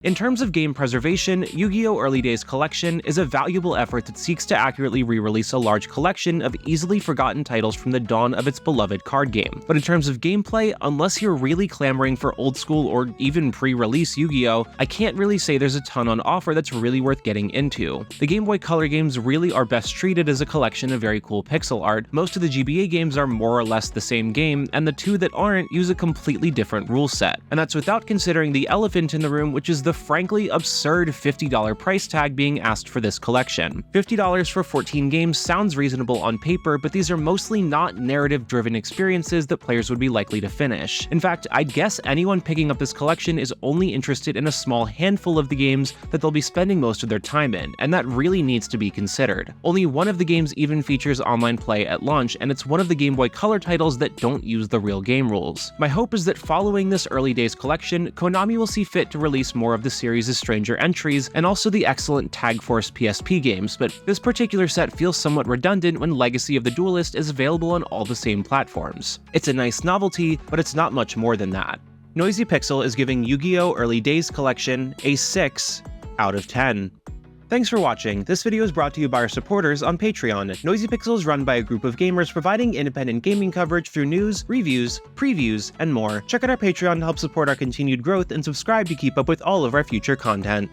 In terms of game preservation, Yu-Gi-Oh! Early Days Collection is a valuable effort that seeks to accurately re-release a large collection of easily forgotten titles from the dawn of its beloved card game. But in terms of gameplay, unless you're really clamoring for old school or even pre-release Yu-Gi-Oh!, I can't really say there's a ton on offer that's really worth getting into. The Game Boy Color games really are best treated as a collection of very cool pixel art, most of the GBA games are more or less the same game, and the two that aren't use a completely different rule set. And that's without considering the elephant in the room, which is the frankly absurd $50 price tag being asked for this collection. $50 for 14 games sounds reasonable on paper, but these are mostly not narrative-driven experiences that players would be likely to finish. In fact, I'd guess anyone picking up this collection is only interested in a small handful of the games that they'll be spending most of their time in, and that really needs to be considered. Only one of the games even features online play at launch, and it's one of the Game Boy Color titles that don't use the real game rules. My hope is that following this Early Days collection, Konami will see fit to release more of the series' stranger entries, and also the excellent Tag Force PSP games, but this particular set feels somewhat redundant when Legacy of the Duelist is available on all the same platforms. It's a nice novelty, but it's not much more than that. Noisy Pixel is giving Yu-Gi-Oh! Early Days Collection a 6 out of 10. Thanks for watching. This video is brought to you by our supporters on Patreon. Noisy Pixel is run by a group of gamers providing independent gaming coverage through news, reviews, previews, and more. Check out our Patreon to help support our continued growth and subscribe to keep up with all of our future content.